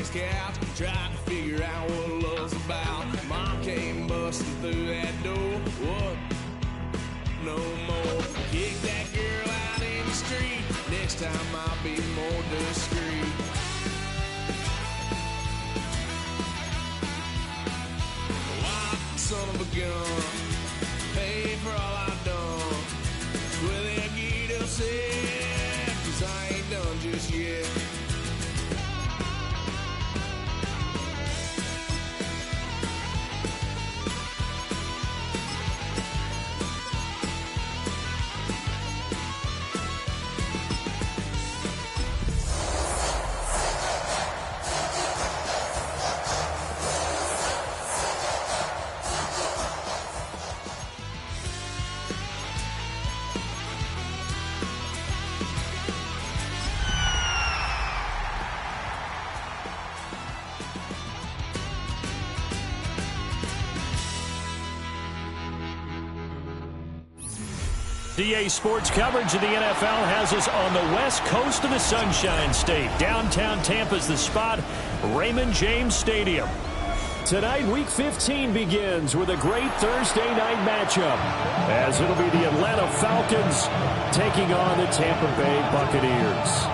daddy's couch, trying to figure out what love's about. Mom came busting through that door. What? No more. Kick that girl out in the street. Next time I'll be more discreet. Son of a gun, pay for all I've done. Well, they'll get upset, 'cause I ain't done just yet. DA Sports coverage of the NFL has us on the west coast of the Sunshine State. Downtown Tampa's the spot, Raymond James Stadium. Tonight, Week 15 begins with a great Thursday night matchup, as it'll be the Atlanta Falcons taking on the Tampa Bay Buccaneers.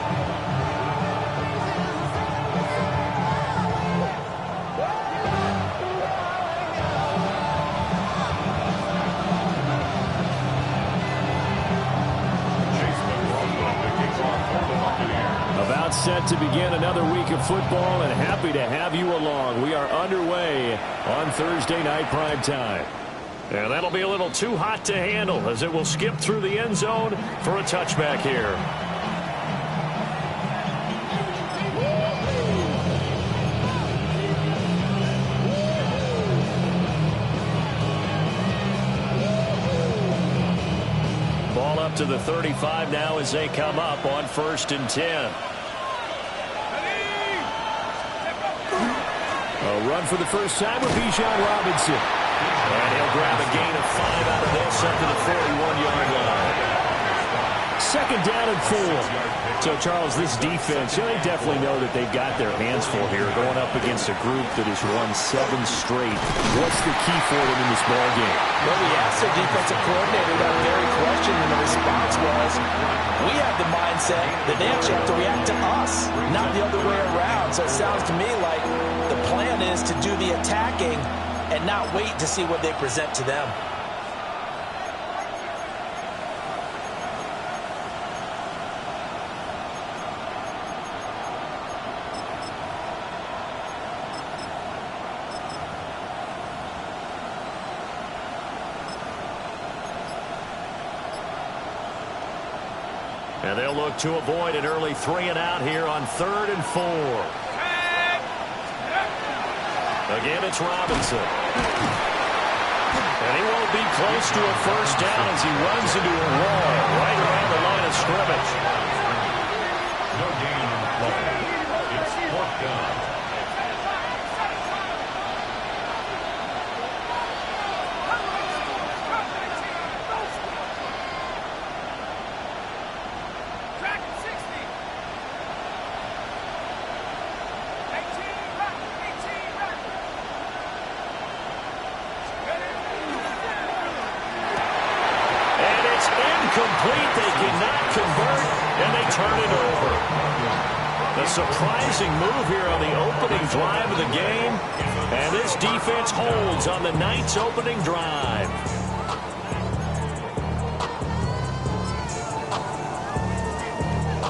Set to begin another week of football, and happy to have you along. We are underway on Thursday night prime time. And that'll be a little too hot to handle, as it will skip through the end zone for a touchback here. Ball up to the 35 now as they come up on 1st and 10. A run for the first time with Bijan Robinson. And he'll grab a gain of 5 out of this up to the 41-yard line. 2nd down and 4. So, Charles, this defense, they definitely know that they've got their hands full here, going up against a group that has won 7 straight. What's the key for them in this ballgame? Well, we asked their defensive coordinator that very question, and the response was, we have the mindset that they actually have to react to us, not the other way around. So it sounds to me like the plan is to do the attacking and not wait to see what they present to them. And they'll look to avoid an early 3 and out here on 3rd and 4. Again, it's Robinson. And he won't be close to a first down as he runs into a wall right around the line of scrimmage. No gain on the play. It's 4th down. Complete, they cannot convert, and they turn it over. A surprising move here on the opening drive of the game, and this defense holds on the night's opening drive.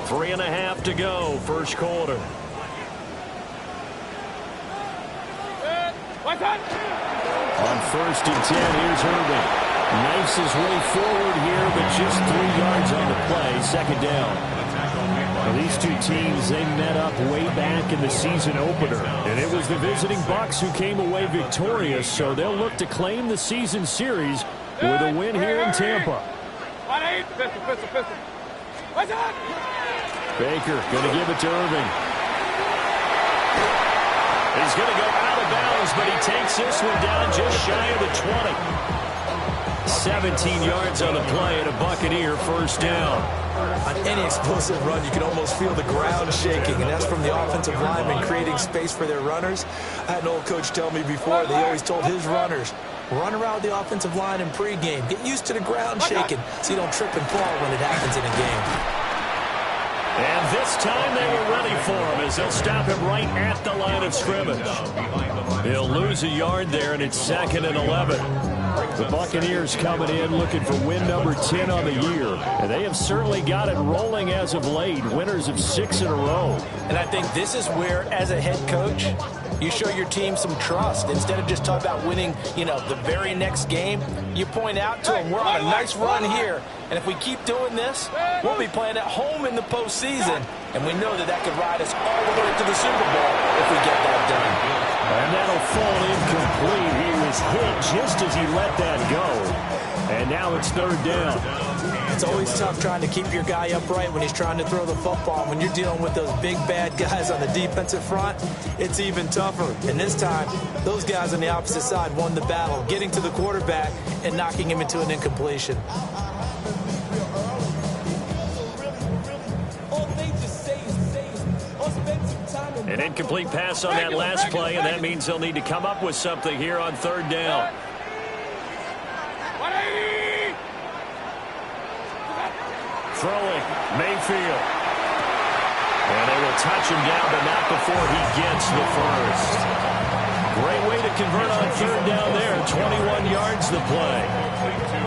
Three and a half to go, first quarter. On 1st and 10, here's Irving. Knifes his way forward here, but just 3 yards on the play. 2nd down. Well, these two teams, they met up way back in the season opener. And it was the visiting Bucs who came away victorious, so they'll look to claim the season series with a win here in Tampa. Baker going to give it to Irving. He's going to go out of bounds, but he takes this one down just shy of the 20. 17 yards on the play and a Buccaneer first down. On any explosive run, you can almost feel the ground shaking, and that's from the offensive linemen creating space for their runners. I had an old coach tell me before, they always told his runners, run around the offensive line in pregame. Get used to the ground shaking so you don't trip and fall when it happens in a game. And this time they were ready for him as they'll stop him right at the line of scrimmage. He'll lose a yard there, and it's 2nd and 11. The Buccaneers coming in looking for win number 10 on the year. And they have certainly got it rolling as of late. Winners of 6 in a row. And I think this is where, as a head coach, you show your team some trust. Instead of just talking about winning, the very next game, you point out to them, we're on a nice run here. And if we keep doing this, we'll be playing at home in the postseason. And we know that could ride us all the way to the Super Bowl if we get that done. And that'll fall incomplete. He was hit just as he let that go. And now it's 3rd down. It's always tough trying to keep your guy upright when he's trying to throw the football. When you're dealing with those big, bad guys on the defensive front, it's even tougher. And this time, those guys on the opposite side won the battle, getting to the quarterback and knocking him into an incompletion. An incomplete pass on that last play, and that means they'll need to come up with something here on 3rd down. Throwing, Mayfield. And they will touch him down, but not before he gets the first. Great way to convert on 3rd down there. 21 yards the play.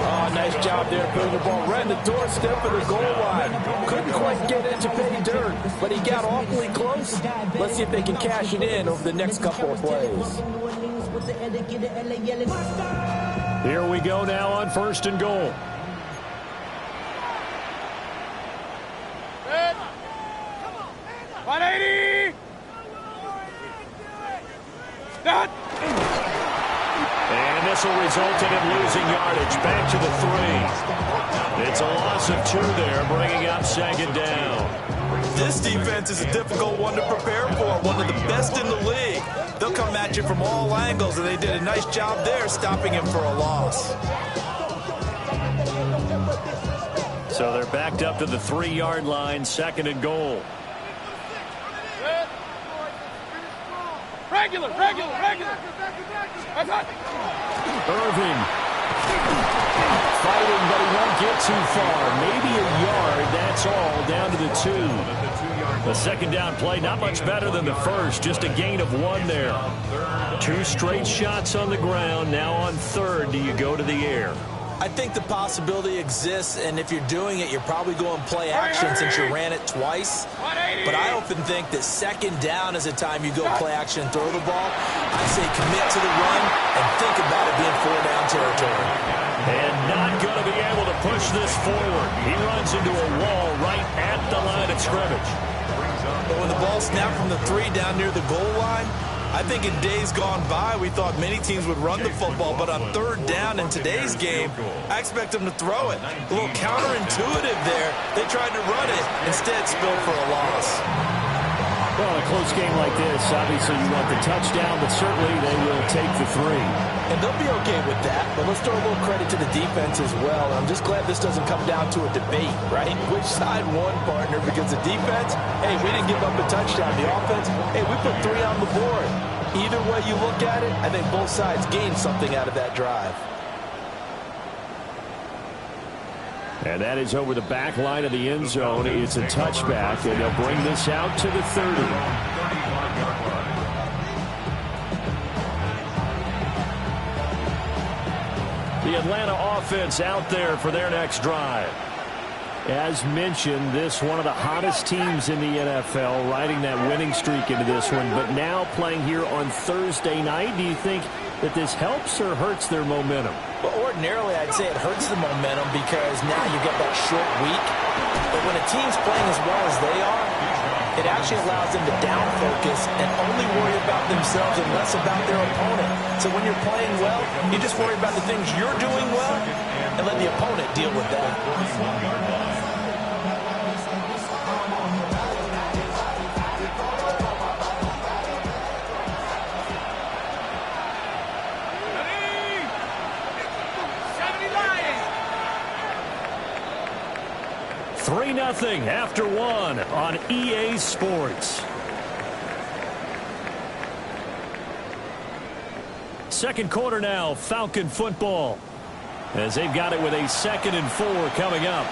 Oh, nice job there putting the ball right in the doorstep of the goal line. Couldn't quite get it to pay dirt, but he got awfully close. Let's see if they can cash it in over the next couple of plays. Here we go now on 1st and goal. And this will result in him losing yardage. Back to the 3. It's a loss of 2 there, bringing up 2nd down. This defense is a difficult one to prepare for, one of the best in the league. They'll come at you from all angles, and they did a nice job there stopping him for a loss. So they're backed up to the 3-yard line, 2nd and goal. Regular. Irving fighting, but he won't get too far. Maybe a yard, that's all, down to the 2. The 2nd down play, not much better than the first, just a gain of 1 there. 2 straight shots on the ground. Now on 3rd, do you go to the air? I think the possibility exists, and if you're doing it, you're probably going play action since you ran it twice. But I often think that 2nd down is a time you go play action and throw the ball. I say commit to the run and think about it being 4-down territory. And not going to be able to push this forward. He runs into a wall right at the line of scrimmage. But when the ball snapped from the 3 down near the goal line, I think in days gone by, we thought many teams would run the football, but on 3rd down in today's game, I expect them to throw it. A little counterintuitive there. They tried to run it, instead spilled for a loss. Well, a close game like this, obviously you want the touchdown, but certainly they will take the 3. And they'll be okay with that, but let's throw a little credit to the defense as well. I'm just glad this doesn't come down to a debate, right? Which side won, partner? Because the defense, hey, we didn't give up a touchdown. The offense, hey, we put 3 on the board. Either way you look at it, I think both sides gained something out of that drive. And that is over the back line of the end zone. It's a touchback, and they'll bring this out to the 30. The Atlanta offense out there for their next drive. As mentioned, this one of the hottest teams in the NFL, riding that winning streak into this one, but now playing here on Thursday night. Do you think that this helps or hurts their momentum? Well, ordinarily, I'd say it hurts the momentum because now you get that short week. But when a team's playing as well as they are, it actually allows them to down focus and only worry about themselves and less about their opponent. So when you're playing well, you just worry about the things you're doing well and let the opponent deal with that. 3-0 after one on EA Sports. Second quarter now, Falcon football, as they've got it with a 2nd and 4 coming up.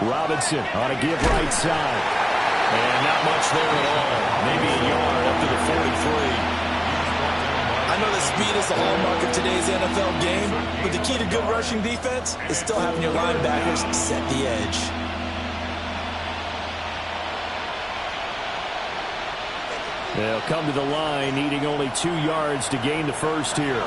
Robinson on a give right side. And not much there at all. Maybe a yard up to the 43. I know that speed is the hallmark of today's NFL game, but the key to good rushing defense is still having your linebackers set the edge. They'll come to the line needing only 2 yards to gain the first here.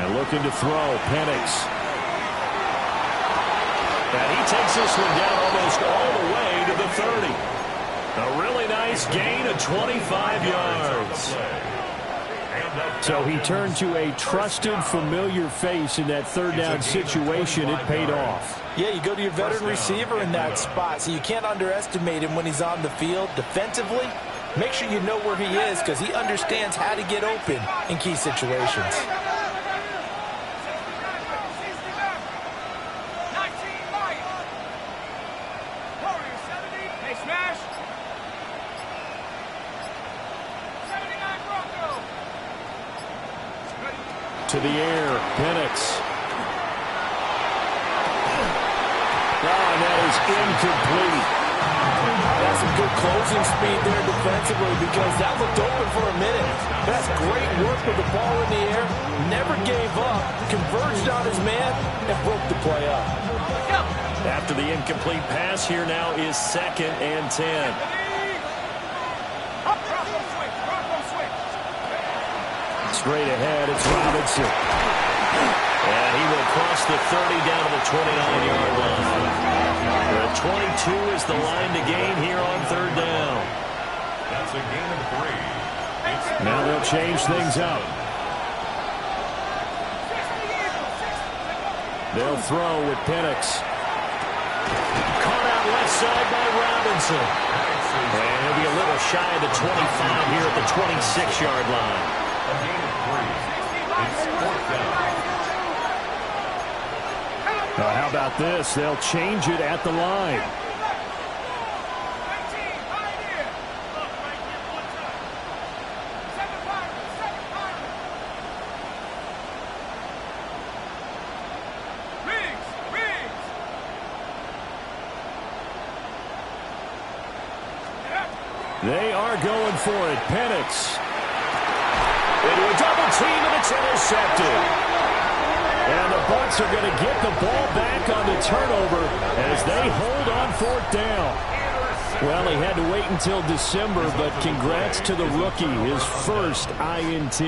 Looking to throw, Penix. And he takes this one down almost all the way to the 30. A really nice gain of 25 yards. So he turned to a trusted, familiar face in that 3rd down situation. It paid off. Yeah, you go to your veteran receiver in that spot, so you can't underestimate him when he's on the field defensively. Make sure you know where he is because he understands how to get open in key situations. To the air, Penix. And that is incomplete. That's some good closing speed there defensively because that looked open for a minute. That's great work with the ball in the air. Never gave up, converged on his man, and broke the play up. After the incomplete pass, here now is 2nd and 10. Straight ahead, it's Robinson. And he will cross the 30 down to the 29-yard line. The 22 is the line to gain here on 3rd down. That's a gain of 3. Now they'll change things up. They'll throw with Penix. Caught out left side by Robinson. And he'll be a little shy of the 25 here at the 26-yard line. A gain of 3. It's 4th down. How about this? They'll change it at the line. They are going for it. Penix. Into a double team, and it's intercepted. And the Bucs are going to get the ball back on the turnover as they hold on 4th down. Well, he had to wait until December, but congrats to the rookie, his first INT.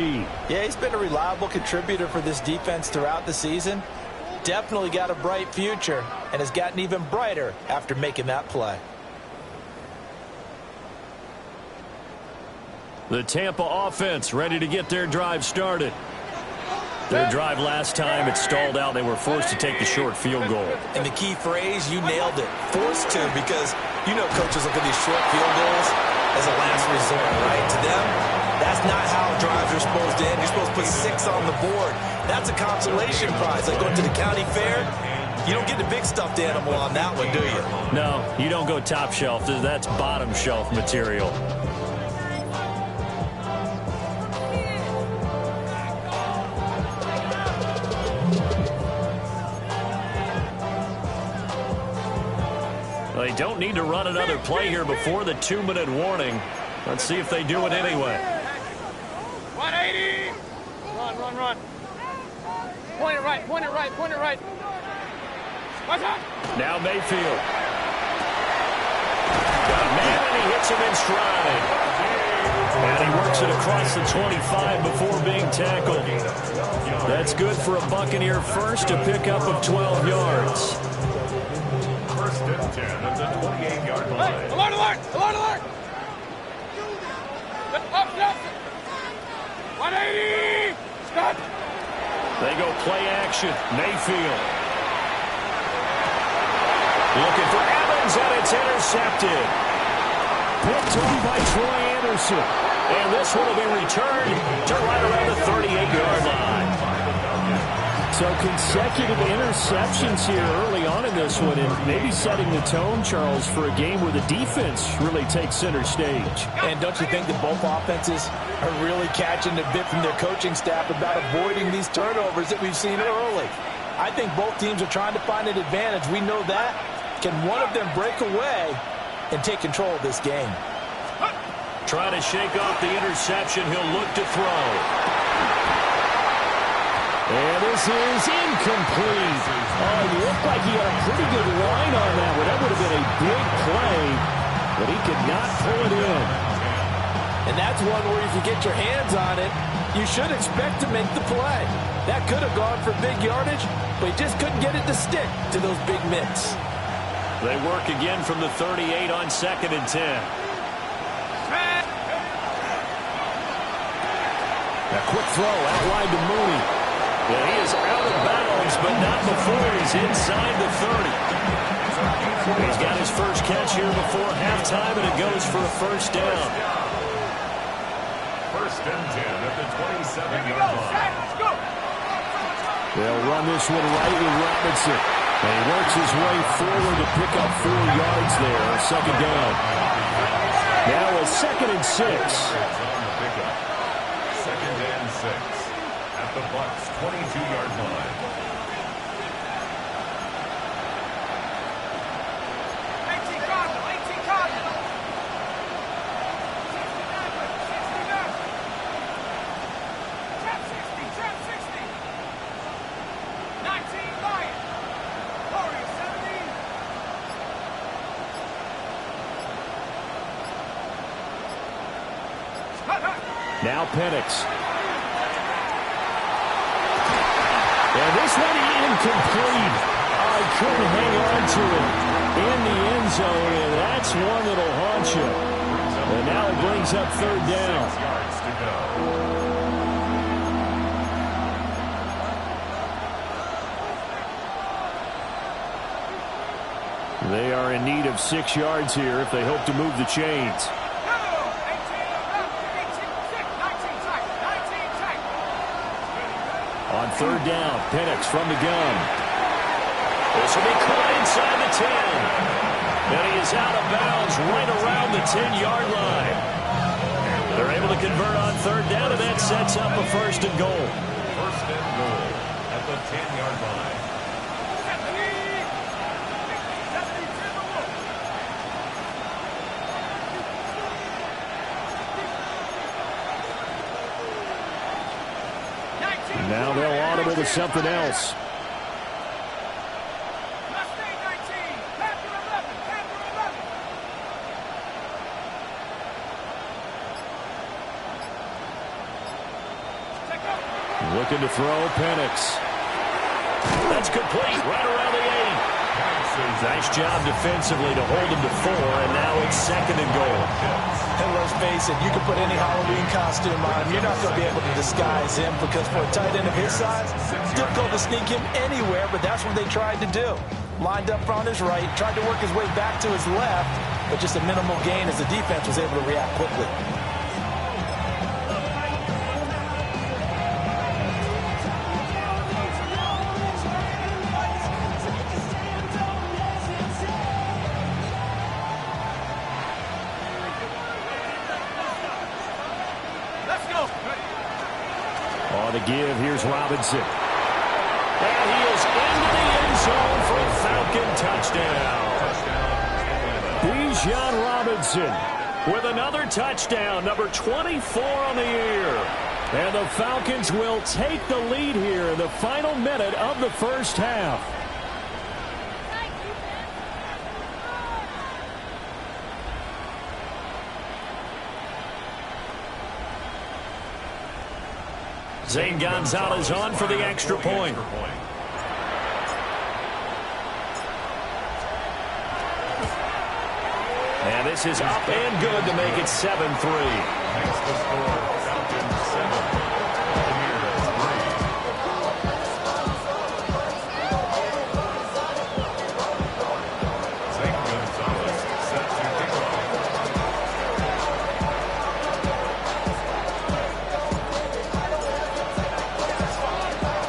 Yeah, he's been a reliable contributor for this defense throughout the season. Definitely got a bright future and has gotten even brighter after making that play. The Tampa offense ready to get their drive started. Their drive last time, it stalled out. They were forced to take the short field goal. And the key phrase, you nailed it. Forced to, because you know coaches look at these short field goals as a last resort, right? To them, that's not how drives are supposed to end. You're supposed to put 6 on the board. That's a consolation prize. Like going to the county fair, you don't get the big stuffed animal on that one, do you? No, you don't go top shelf. That's bottom shelf material. They don't need to run another play here before the 2-minute warning. Let's see if they do it anyway. 180! Run. Point it right. Now Mayfield. Got a man and he hits him in stride. And he works it across the 25 before being tackled. That's good for a Buccaneer first, a pickup of 12 yards. First and 10 at the 28-yard line. Hey, alert, alert, alert, alert. Up, up. 180. Stop. They go play action. Mayfield. Looking for Evans, and it's intercepted. Picked off by Troy Anderson. And this one will be returned to right around the 38-yard line. So consecutive interceptions here early on in this one, and maybe setting the tone, Charles, for a game where the defense really takes center stage. And don't you think that both offenses are really catching the bit from their coaching staff about avoiding these turnovers that we've seen early? I think both teams are trying to find an advantage. We know that. Can one of them break away and take control of this game? Trying to shake off the interception. He'll look to throw. And this is incomplete. Oh, he looked like he had a pretty good line on that one. That would have been a big play, but he could not pull it in. And that's one where if you get your hands on it, you should expect to make the play. That could have gone for big yardage, but he just couldn't get it to stick to those big mitts. They work again from the 38 on 2nd and 10. A quick throw out wide to Mooney. Well, he is out of bounds, but not before he's inside the 30. He's got his first catch here before halftime, and it goes for a first down. First and 10 at the 27-yard line. They'll run this one right with Robinson. And he works his way forward to pick up 4 yards there on 2nd down. Now a 2nd and 6. Second and 6 at the Bucs 22-yard line. 18 Cardinal, 18 Cardinal. 69, 69. Trap 60, 19 Lion. Warrior 70. Now Penix. And this one incomplete. I couldn't hang on to it in the end zone, and that's one that'll haunt you. And now it brings up 3rd down. 6 yards to go. They are in need of 6 yards here if they hope to move the chains. On 3rd down, Penix from the gun. This will be caught inside the 10. And he is out of bounds right around the 10-yard line. They're able to convert on 3rd down, and that sets up a 1st and goal. First and goal at the 10-yard line. Now they'll audible to something else. Looking to throw, Penix. That's complete, right around the 80. Nice job defensively to hold him to 4, and now it's 2nd and goal. And let's face it, you can put any Halloween costume on him. You're not going to be able to disguise him because for a tight end of his size, it's difficult to sneak him anywhere, but that's what they tried to do. Lined up on his right, tried to work his way back to his left, but just a minimal gain as the defense was able to react quickly. On the give, here's Robinson. And he is into the end zone for a Falcon touchdown. Bijan Robinson with another touchdown, number 24 on the year. And the Falcons will take the lead here in the final minute of the first half. Zane Gonzalez on for the extra point. And this is up and good to make it 7-3. Makes the score Falcons 7. Buccaneers 3. Zane Gonzalez set to kick off.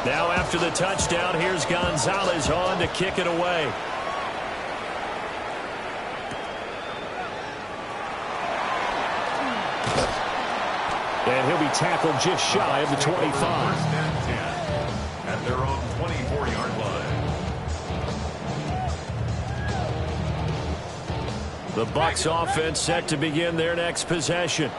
Now after the touchdown, here's Gonzalez on to kick it away. And he'll be tackled just shy of the 25. First and 10 at their own 24-yard line. The Bucs offense set to begin their next possession.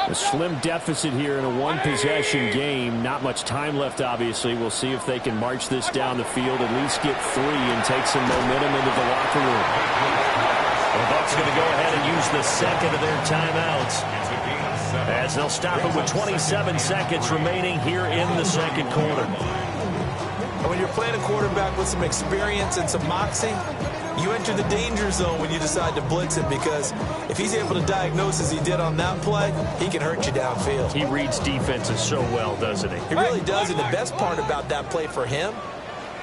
A slim deficit here in a one-possession game. Not much time left, obviously. We'll see if they can march this down the field, at least get 3 and take some momentum into the locker room. The Bucs going to go ahead and use the second of their timeouts, as they'll stop it with 27 seconds remaining here in the second quarter. When you're playing a quarterback with some experience and some moxie, you enter the danger zone when you decide to blitz him, because if he's able to diagnose as he did on that play, he can hurt you downfield. He reads defenses so well, doesn't he? He really does, and the best part about that play for him,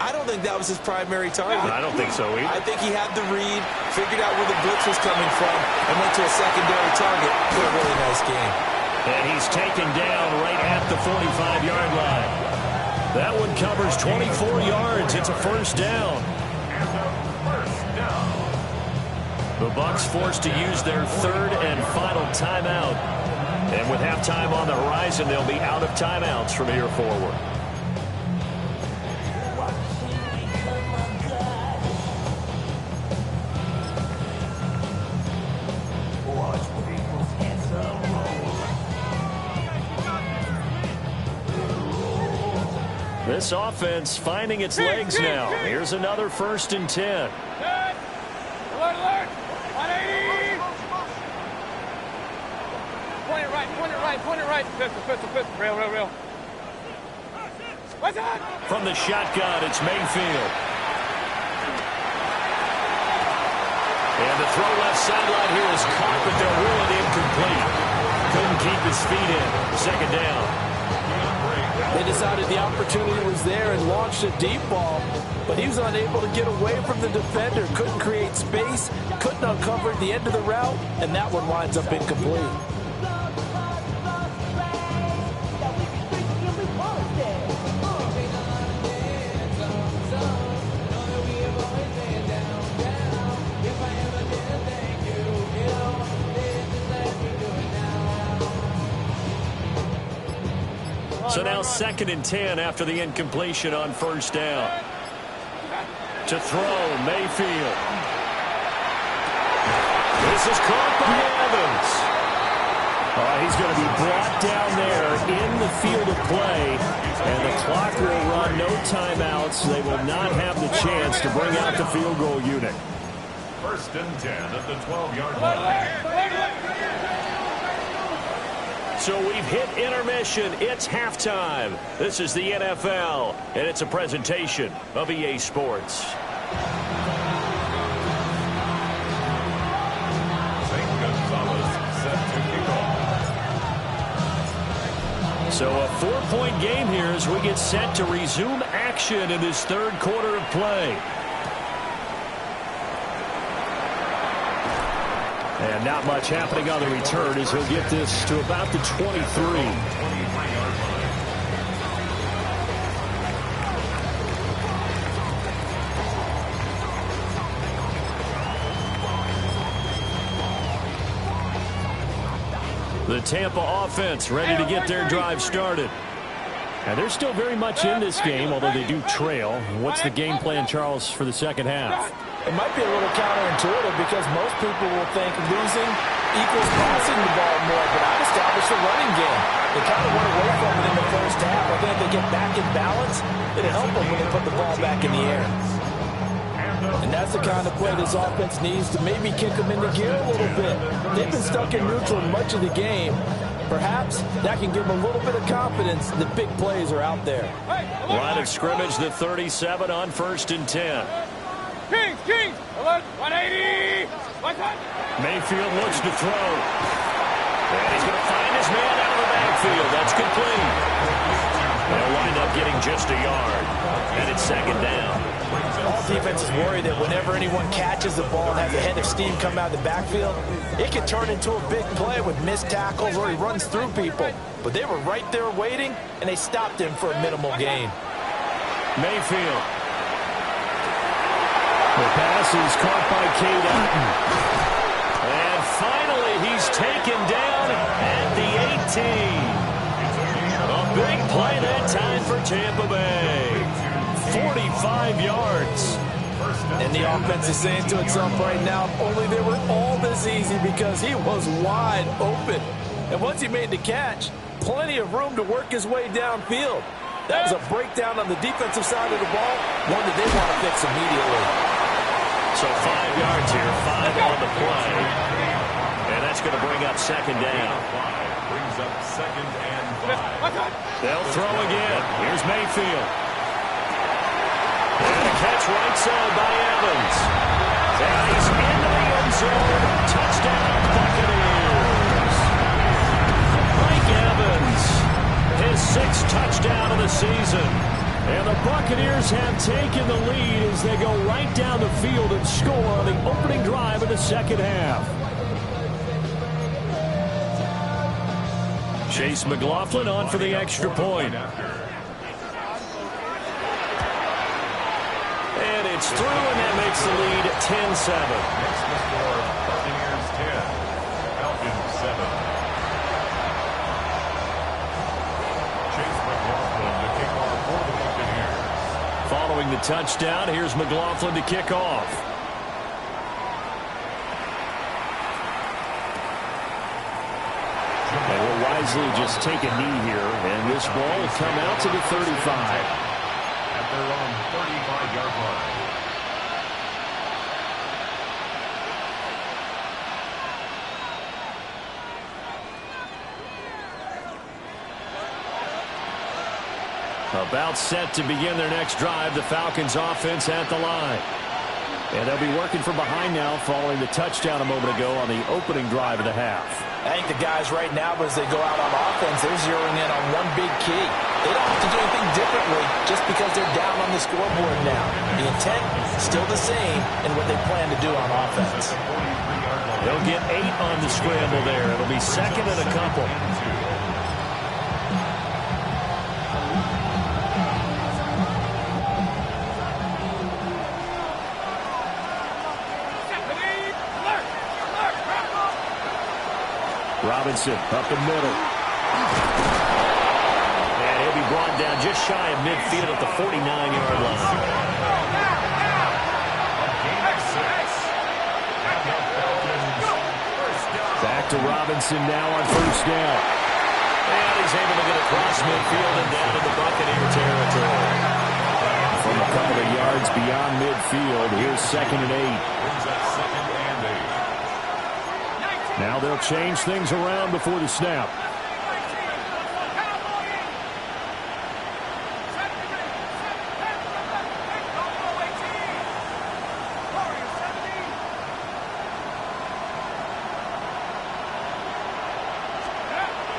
I don't think that was his primary target. I don't think so either. I think he had the read, figured out where the blitz was coming from, and went to a secondary target for a really nice game. And he's taken down right at the 45-yard line. That one covers 24 yards. It's a first down. And a first down. The Bucs forced to use their third and final timeout. And with halftime on the horizon, they'll be out of timeouts from here forward. This offense finding its legs now. Here's another first and 10. Alert, alert. 180. Point it right, point it right, point it right. Pistol. Real. What's that? From the shotgun, it's Mayfield. And the throw left sideline here is caught, but they'll rule it incomplete. Couldn't keep his feet in. Second down. They decided the opportunity was there and launched a deep ball, but he was unable to get away from the defender, couldn't create space, couldn't uncover the end of the route, and that one winds up incomplete. So now second and 10 after the incompletion on first down. To throw, Mayfield. This is caught by Evans. He's going to be brought down there in the field of play, and the clock will run, no timeouts. They will not have the chance to bring out the field goal unit. First and 10 at the 12-yard line. So we've hit intermission. It's halftime. This is the NFL, and it's a presentation of EA Sports. Zane Gonzalez set to kick off. So a 4-point game here as we get set to resume action in this third quarter of play. And not much happening on the return as he'll get this to about the 23. The Tampa offense ready to get their drive started. And they're still very much in this game, although they do trail. What's the game plan, Charles, for the second half? It might be a little counterintuitive because most people will think losing equals passing the ball more, but I've established a running game. They kind of went away from it in the first half. I think if they get back in balance, it'll help them when they put the ball back in the air. And that's the kind of play this offense needs to maybe kick them into gear a little bit. They've been stuck in neutral much of the game, Perhaps that can give them a little bit of confidence that big plays are out there. Line of scrimmage, the 37 on 1st and 10. Kings, 180, Mayfield looks to throw. And he's going to find his man out of the backfield. That's complete. They'll wind up getting just a yard. And it's 2nd down. All defenses worry that whenever anyone catches the ball and has a head of steam come out of the backfield, it can turn into a big play with missed tackles or he runs through people. But they were right there waiting, and they stopped him for a minimal gain. Mayfield. The pass is caught by Cade Otton. And finally, he's taken down at the 18. A big play that time for Tampa Bay. 45 yards. And the offense is saying to itself right now, if only they were all this easy, because he was wide open. And once he made the catch, plenty of room to work his way downfield. That was a breakdown on the defensive side of the ball, one that they want to fix immediately. So 5 yards here, 5 on the play. And that's going to bring up 2nd down. Brings up 2nd and 5. They'll throw again. Here's Mayfield. And a catch right side by Evans. And he's into the end zone. Touchdown, Buccaneers. Mike Evans, his 6th touchdown of the season. And the Buccaneers have taken the lead as they go right down the field and score on the opening drive of the 2nd half. Chase McLaughlin on for the extra point. And it's through, and that makes the lead 10-7. Next to score, Buccaneers 10, Falcons 7. Chase McLaughlin to kick off for the Buccaneers. Following the touchdown, here's McLaughlin to kick off. And will wisely just take a knee here, and this ball will come out to the 35. At their own 35-yard line. About set to begin their next drive, the Falcons offense at the line. And they'll be working from behind now following the touchdown a moment ago on the opening drive of the half. I think the guys right now, as they go out on offense, they're zeroing in on one big key. They don't have to do anything differently just because they're down on the scoreboard now. The intent still the same in what they plan to do on offense. They'll get 8 on the scramble there. It'll be 2nd and a couple. Robinson up the middle. And he'll be brought down just shy of midfield at the 49-yard line. Back to Robinson now on 1st down. And he's able to get across midfield and down into Buccaneer territory. From a couple of yards beyond midfield, here's 2nd and 8. Now they'll change things around before the snap.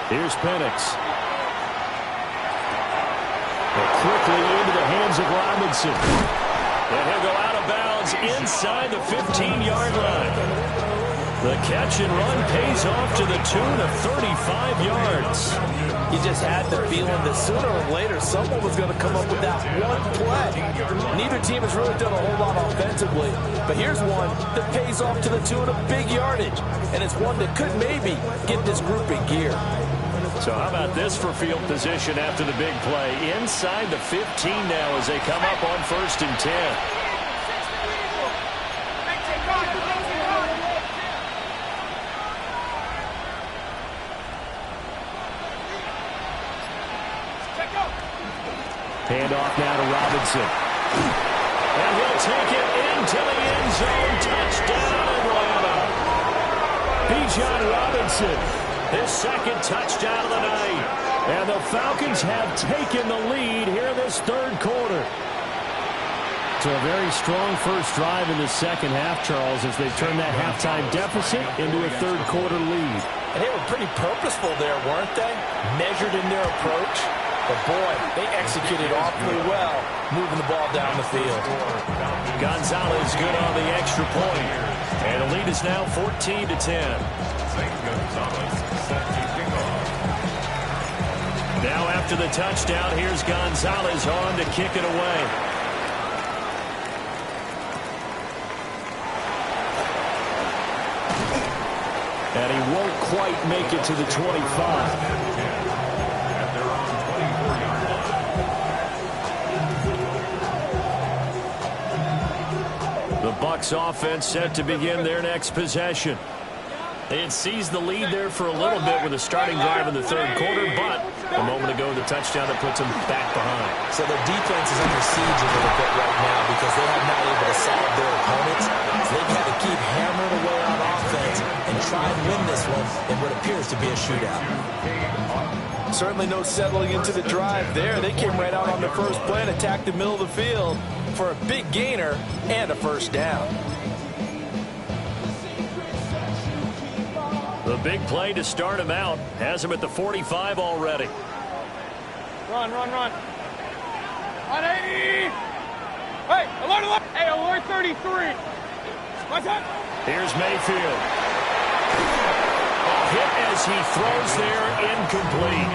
Here's Penix. Quickly into the hands of Robinson. And he'll go out of bounds inside the 15-yard line. The catch and run pays off to the tune of 35 yards. You just had the feeling that sooner or later someone was going to come up with that one play. Neither team has really done a whole lot offensively, but here's one that pays off to the tune of big yardage, and it's one that could maybe get this group in gear. So how about this for field position after the big play? Inside the 15 now as they come up on 1st and 10. Handoff now to Robinson. And he'll take it into the end zone. Touchdown, Atlanta. Bijan Robinson His second touchdown of the night. And the Falcons have taken the lead here in this third quarter. So a very strong first drive in the second half, Charles, as they turn that halftime deficit into a third quarter lead. And they were pretty purposeful there, weren't they? Measured in their approach. But, boy, they executed awfully well, moving the ball down the field. Gonzalez good on the extra point. And the lead is now 14-10. Now after the touchdown, here's Gonzalez on to kick it away. And he won't quite make it to the 25. The Bucs offense set to begin their next possession. They had seized the lead there for a little bit with a starting drive in the third quarter, but a moment ago the touchdown that puts them back behind. So their defense is under siege a little bit right now because they have not able to sack their opponents. So they've had to keep hammering away on offense and try and win this one in what appears to be a shootout. Certainly no settling into the drive there. They came right out on the first play and attacked the middle of the field for a big gainer and a first down. The big play to start him out has him at the 45 already. Run. 180. Hey, alert. Hey, alert 33. What's up? Here's Mayfield. A hit as he throws there, incomplete.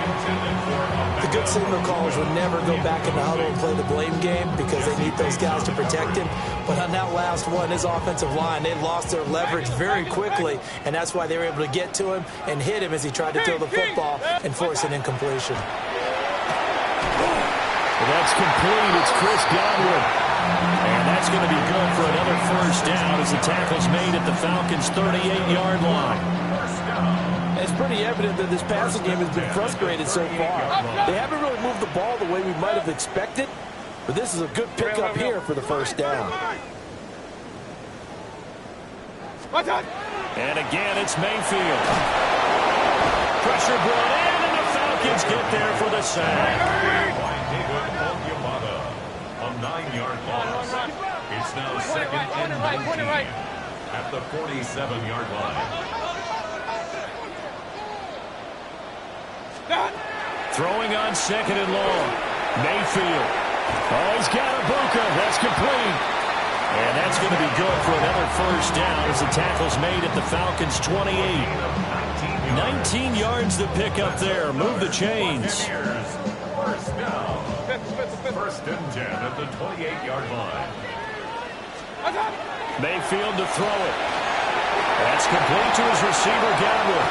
The good signal callers would never go back in the huddle and play the blame game because they need those guys to protect him. But on that last one, his offensive line, they lost their leverage very quickly, and that's why they were able to get to him and hit him as he tried to throw the football and force an incompletion. Well, that's complete. It's Chris Godwin. And that's going to be good for another first down as the tackle's made at the Falcons' 38-yard line. It's pretty evident that this passing game has been frustrated so far. They haven't really moved the ball the way we might have expected, but this is a good pickup here for the first down. And again, it's Mayfield. Pressure brought in, and the Falcons get there for the sack. A 9-yard loss. It's now second and 19 at the 47-yard line. Throwing on second and long. Mayfield. Oh, he's got a Bucs. That's complete. And that's going to be good for another first down as the tackle's made at the Falcons' 28. 19 yards to pick up there. Move the chains. First down. First and 10 at the 28-yard line. Mayfield to throw it. That's complete to his receiver, Godwin.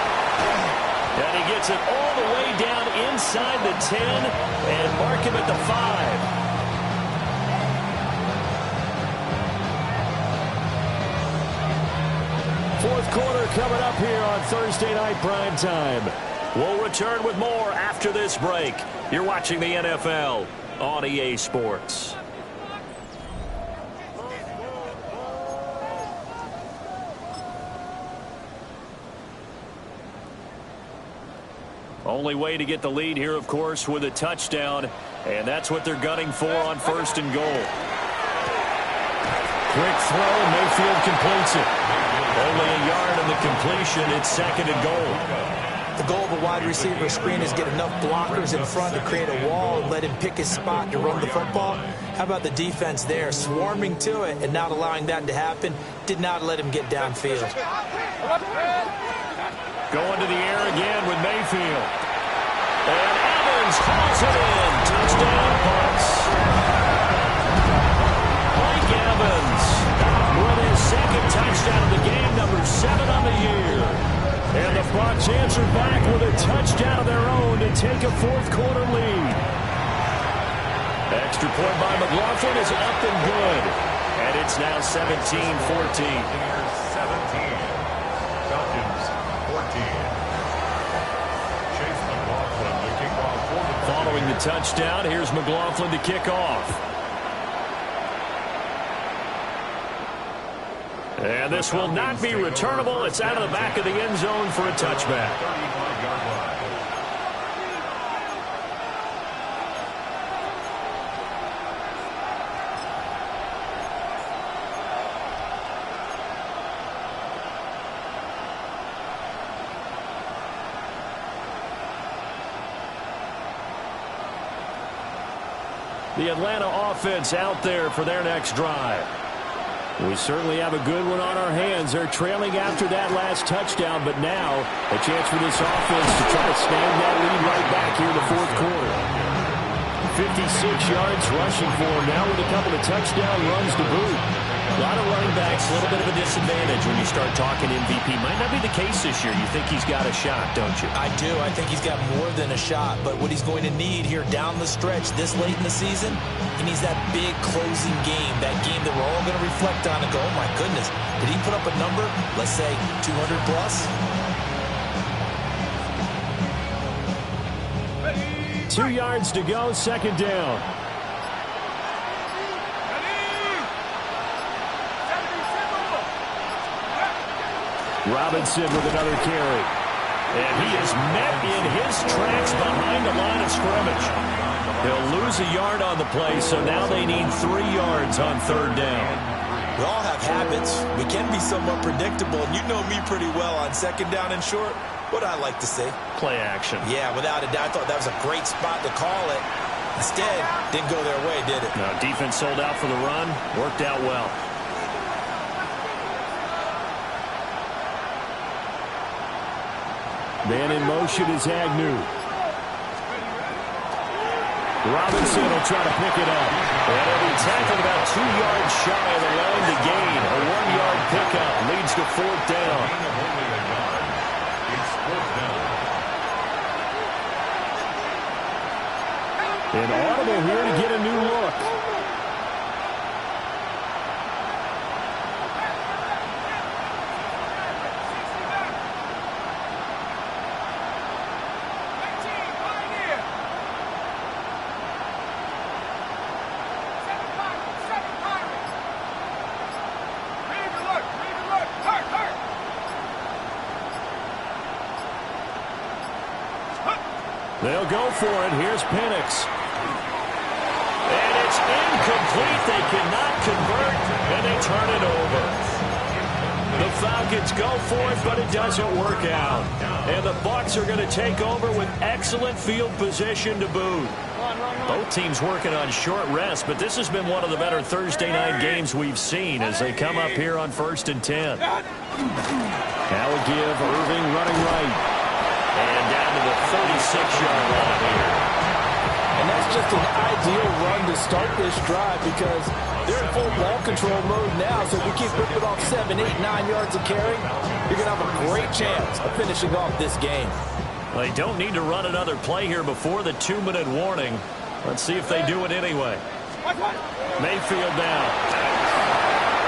And he gets it all the way down inside the 10 and mark him at the 5. Fourth quarter coming up here on Thursday Night Primetime. We'll return with more after this break. You're watching the NFL on EA Sports. Only way to get the lead here, of course, with a touchdown, and that's what they're gunning for on first and goal. Quick throw, Mayfield completes it. Only a yard on the completion. It's second and goal. The goal of a wide receiver screen is get enough blockers in front to create a wall and let him pick his spot to run the football. How about the defense there, swarming to it and not allowing that to happen? Did not let him get downfield. Going to the air again with Mayfield. And Evans hauls it in. Touchdown, Bucs. Mike Evans with his second touchdown of the game, number 7 on the year. And the Bucs answer back with a touchdown of their own to take a fourth quarter lead. Extra point by McLaughlin is up and good. And it's now 17-14. Following the touchdown, here's McLaughlin to kick off. And this will not be returnable. It's out of the back of the end zone for a touchback. 35-yard line. The Atlanta offense out there for their next drive. We certainly have a good one on our hands. They're trailing after that last touchdown, but now a chance for this offense to try to snag that lead right back here in the fourth quarter. 56 yards rushing for him now with a couple of touchdown runs to boot. A lot of running backs, a little bit of a disadvantage when you start talking MVP. Might not be the case this year. You think he's got a shot, don't you? I do. I think he's got more than a shot. But what he's going to need here down the stretch this late in the season, he needs that big closing game, that game that we're all going to reflect on and go, oh, my goodness, did he put up a number, let's say 200 plus? 2 yards to go, second down. Robinson with another carry. And he is met in his tracks behind the line of scrimmage. He'll lose a yard on the play, so now they need 3 yards on third down. We all have habits. We can be somewhat predictable, and you know me pretty well on second down and short. What I like to say? Play action. Yeah, without a doubt. I thought that was a great spot to call it. Instead, didn't go their way, did it? No, defense sold out for the run. Worked out well. Man in motion is Agnew. Robinson will try to pick it up. And he'll be tackled about 2 yards shy of the line to gain. A 1-yard pickup leads to fourth down. An audible here to get a new look. They'll go for it. Here's Penix. And it's incomplete. They cannot convert, and they turn it over. The Falcons go for it, but it doesn't work out. And the Bucs are going to take over with excellent field position to boot. Both teams working on short rest, but this has been one of the better Thursday night games we've seen as they come up here on 1st and 10. Now a give, Irving running right. And down to the 36-yard line here. And that's just an ideal run to start this drive because they're in full ball control mode now. So if we keep ripping off 7, 8, 9 yards of carry, you're going to have a great chance of finishing off this game. Well, they don't need to run another play here before the 2-minute warning. Let's see if they do it anyway. Mayfield down.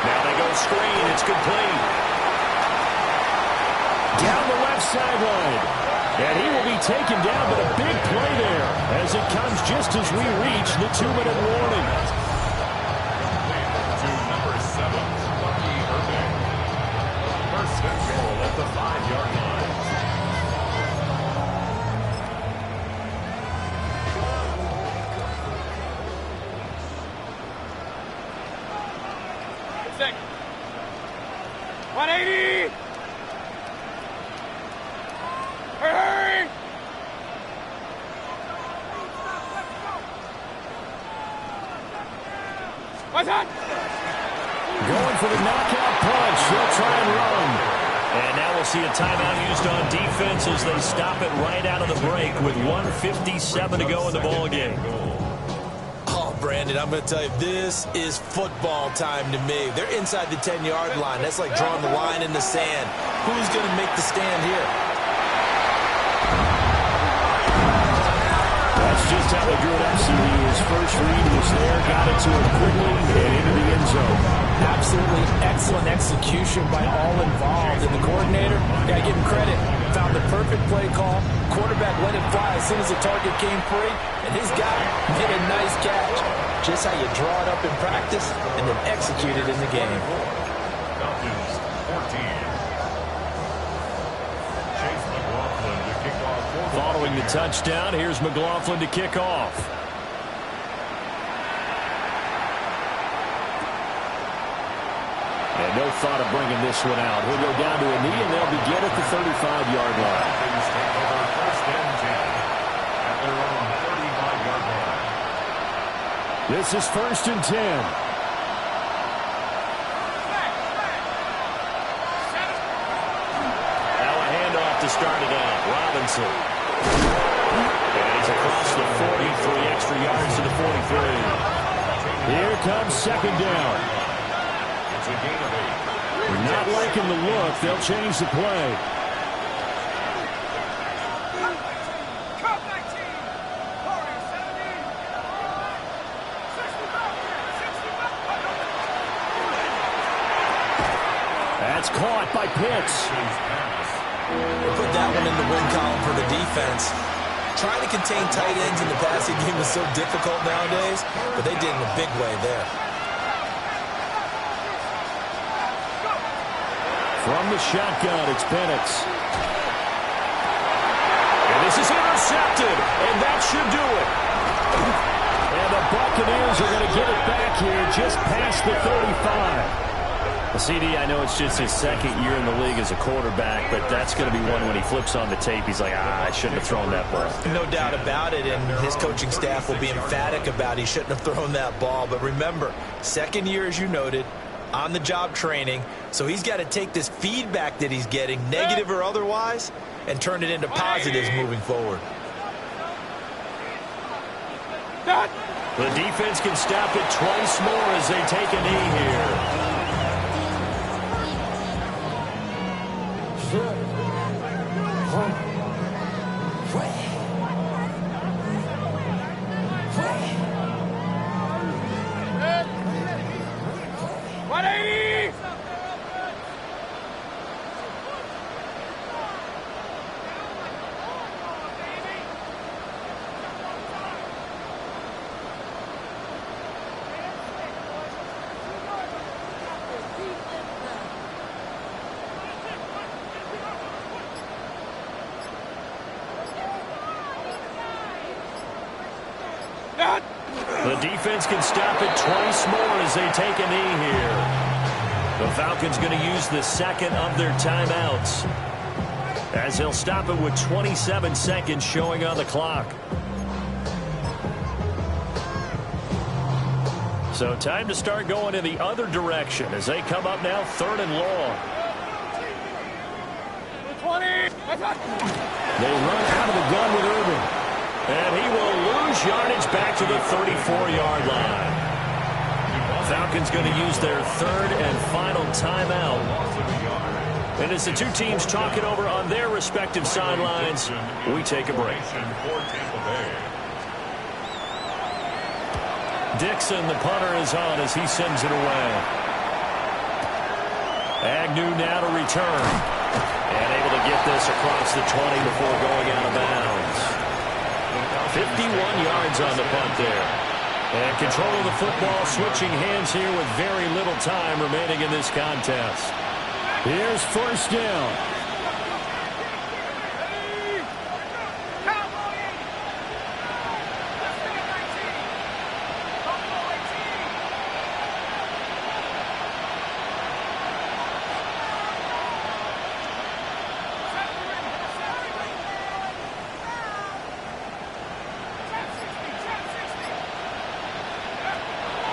Now they go screen. It's complete. Down the left sideline. And he will be taken down, but a big play there as it comes just as we reach the 2-minute warning. To number 7, Lucky Irving. First and goal at the 5-yard line. Second. 180. Hurry! What's that? Going for the knockout punch. He'll try and run. And now we'll see a timeout used on defense as they stop it right out of the break with 1:57 to go in the ballgame. Oh, Brandon, I'm going to tell you, this is football time to me. They're inside the 10-yard line. That's like drawing the line in the sand. Who's going to make the stand here? That's just how they drew it up, CD. His first read was there, got it to him quickly, and into the end zone. Absolutely excellent execution by all involved. And the coordinator, got to give him credit, found the perfect play call. Quarterback let it fly as soon as the target came free, and his guy made a nice catch. Just how you draw it up in practice and then execute it in the game. Falcons Following the touchdown, here's McLaughlin to kick off. And no thought of bringing this one out. He'll go down to a knee, and they'll begin at the 35-yard line. This is 1st and 10. Now a handoff to start it out. Robinson. And he's across the 40, 3 extra yards to the 43. Here comes 2nd down. Not liking the look. They'll change the play. That's caught by Pitts. They put that one in the win column for the defense. Trying to contain tight ends in the passing game is so difficult nowadays, but they did in a big way there. From the shotgun, it's Penix. And this is intercepted, and that should do it. And the Buccaneers are going to get it back here just past the 35. CD, I know it's just his 2nd year in the league as a quarterback, but that's going to be one when he flips on the tape. He's like, I shouldn't have thrown that ball. No doubt about it, and his coaching staff will be emphatic about he shouldn't have thrown that ball. But remember, 2nd year, as you noted, on-the-job training, so he's got to take this feedback that he's getting, negative or otherwise, and turn it into positives moving forward. The defense can stop it twice more as they take a knee here. The defense can stop it twice more as they take a knee here. The Falcons going to use the 2nd of their timeouts, as they'll stop it with 27 seconds showing on the clock. So time to start going in the other direction as they come up now 3rd and long. 20. They run out of the gun with Irvin. And he will lose yardage back to the 34-yard line. Falcons going to use their 3rd and final timeout. And as the two teams talk it over on their respective sidelines, we take a break. Dixon, the punter, is on as he sends it away. Agnew now to return. And able to get this across the 20 before going out of bounds. 51 yards on the punt there. And control of the football switching hands here with very little time remaining in this contest. Here's 1st down.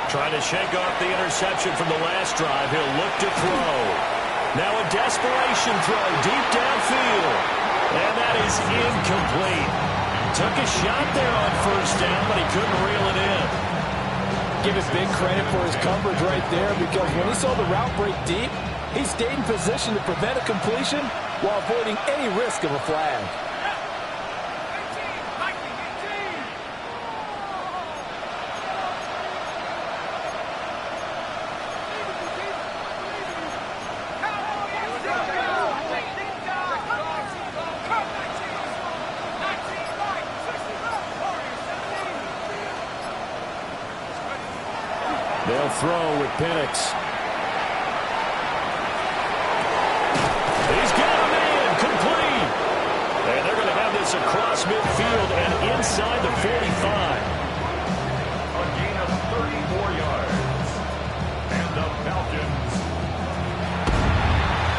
Trying to shake off the interception from the last drive. He'll look to throw. Now a desperation throw deep downfield. And that is incomplete. Took a shot there on 1st down, but he couldn't reel it in. Give it big credit for his coverage right there, because when he saw the route break deep, he stayed in position to prevent a completion while avoiding any risk of a flag. They'll throw with Penix. across midfield and inside the 45. A gain of 34 yards. And the Falcons.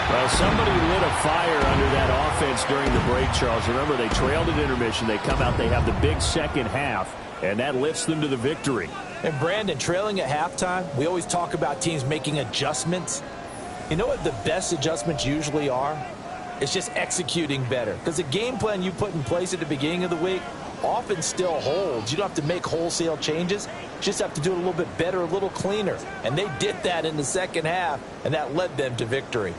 Well, somebody lit a fire under that offense during the break, Charles. Remember, they trailed at intermission. They come out, they have the big second half, and that lifts them to the victory. And Brandon, trailing at halftime, we always talk about teams making adjustments. You know what the best adjustments usually are? It's just executing better. Because the game plan you put in place at the beginning of the week often still holds. You don't have to make wholesale changes. You just have to do it a little bit better, a little cleaner. And they did that in the second half, and that led them to victory.